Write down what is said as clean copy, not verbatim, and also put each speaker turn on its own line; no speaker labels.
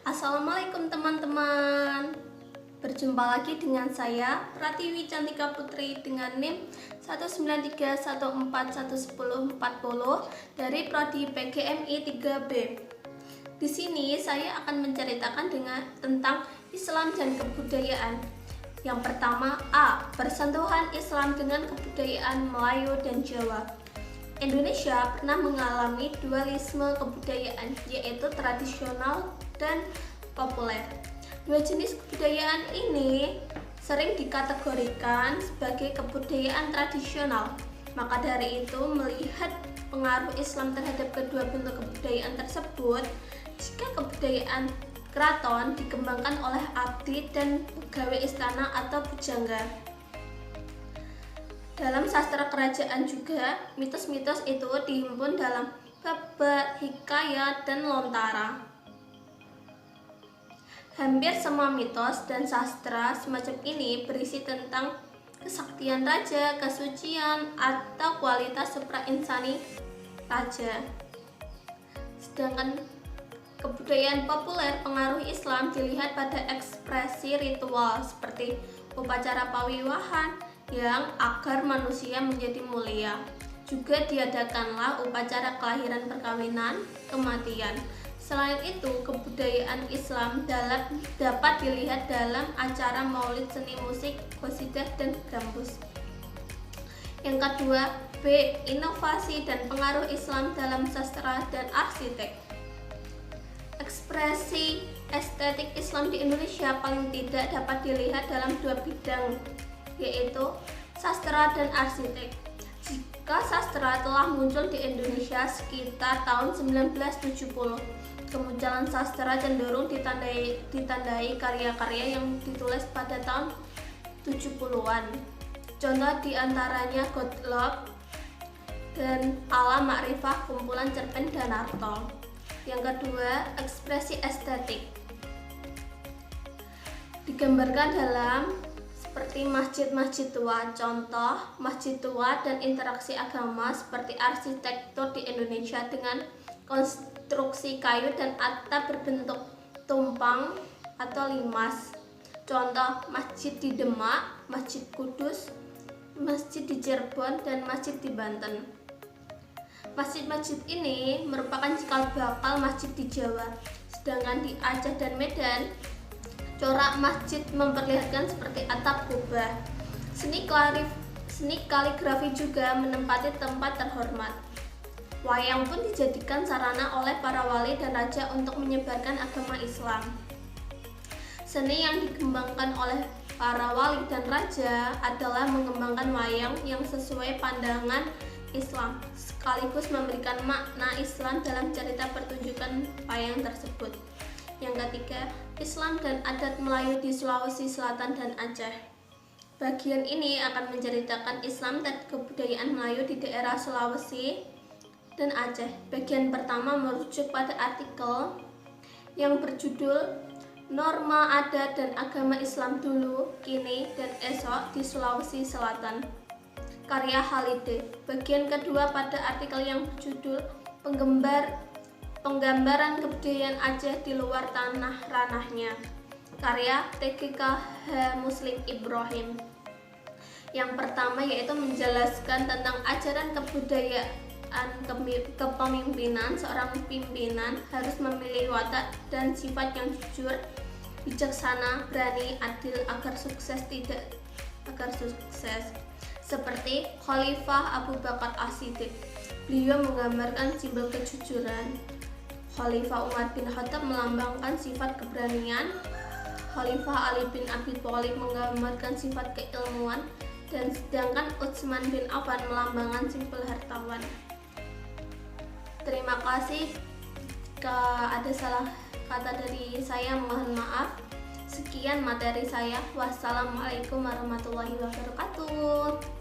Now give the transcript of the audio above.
Assalamualaikum teman-teman. Berjumpa lagi dengan saya Pratiwi Cantika Putri dengan NIM 19314111040 dari Prodi PGMI 3B. Di sini saya akan menceritakan tentang Islam dan kebudayaan. Yang pertama, A. Persentuhan Islam dengan kebudayaan Melayu dan Jawa. Indonesia pernah mengalami dualisme kebudayaan, yaitu tradisional dan populer. Dua jenis kebudayaan ini sering dikategorikan sebagai kebudayaan tradisional. Maka dari itu, melihat pengaruh Islam terhadap kedua bentuk kebudayaan tersebut, jika kebudayaan keraton dikembangkan oleh abdi dan pegawai istana atau pujangga. Dalam sastra kerajaan juga, mitos-mitos itu dihimpun dalam babat, hikayat, dan lontara. Hampir semua mitos dan sastra semacam ini berisi tentang kesaktian raja, kesucian, atau kualitas suprainsani raja. Sedangkan kebudayaan populer pengaruh Islam dilihat pada ekspresi ritual seperti upacara pawiwahan yang agar manusia menjadi mulia. Juga diadakanlah upacara kelahiran, perkawinan, kematian. Selain itu, kebudayaan Islam dapat dilihat dalam acara maulid, seni musik, qasidah, dan gambus. Yang kedua, B. Inovasi dan pengaruh Islam dalam sastra dan arsitek. Ekspresi estetik Islam di Indonesia paling tidak dapat dilihat dalam dua bidang, yaitu sastra dan arsitek. Jika sastra telah muncul di Indonesia sekitar tahun 1970, kemunculan sastra cenderung ditandai karya-karya yang ditulis pada tahun 70-an. Contoh diantaranya Gottlob dan Alam Makrifah, kumpulan cerpen Danarto. Yang kedua, ekspresi estetik digambarkan dalam seperti masjid-masjid tua. Contoh masjid tua dan interaksi agama seperti arsitektur di Indonesia dengan konstruksi kayu dan atap berbentuk tumpang atau limas. Contoh masjid di Demak, Masjid Kudus, masjid di Cirebon, dan masjid di Banten. Masjid-masjid ini merupakan cikal bakal masjid di Jawa. Sedangkan di Aceh dan Medan, corak masjid memperlihatkan seperti atap kubah. Seni kaligrafi juga menempati tempat terhormat. Wayang pun dijadikan sarana oleh para wali dan raja untuk menyebarkan agama Islam. Seni yang dikembangkan oleh para wali dan raja adalah mengembangkan wayang yang sesuai pandangan Islam, sekaligus memberikan makna Islam dalam cerita pertunjukan wayang tersebut. Yang ketiga, Islam dan adat Melayu di Sulawesi Selatan dan Aceh. Bagian ini akan menceritakan Islam dan kebudayaan Melayu di daerah Sulawesi dan Aceh. Bagian pertama merujuk pada artikel yang berjudul Norma Adat dan Agama Islam Dulu, Kini, dan Esok di Sulawesi Selatan, karya Halide. Bagian kedua pada artikel yang berjudul Penggambaran Kebudayaan Aceh di Luar Tanah Ranahnya, karya TGKH Muslim Ibrahim. Yang pertama yaitu menjelaskan tentang ajaran kebudayaan kepemimpinan. Seorang pimpinan harus memiliki watak dan sifat yang jujur, bijaksana, berani, adil agar sukses. Seperti Khalifah Abu Bakar As-Siddiq, beliau menggambarkan simbol kejujuran. Khalifah Umar bin Khattab melambangkan sifat keberanian. Khalifah Ali bin Abi Thalib menggambarkan sifat keilmuan, dan sedangkan Utsman bin Affan melambangkan simbol hartawan. Terima kasih. Jika ada salah kata dari saya, mohon maaf. Sekian materi saya. Wassalamualaikum warahmatullahi wabarakatuh.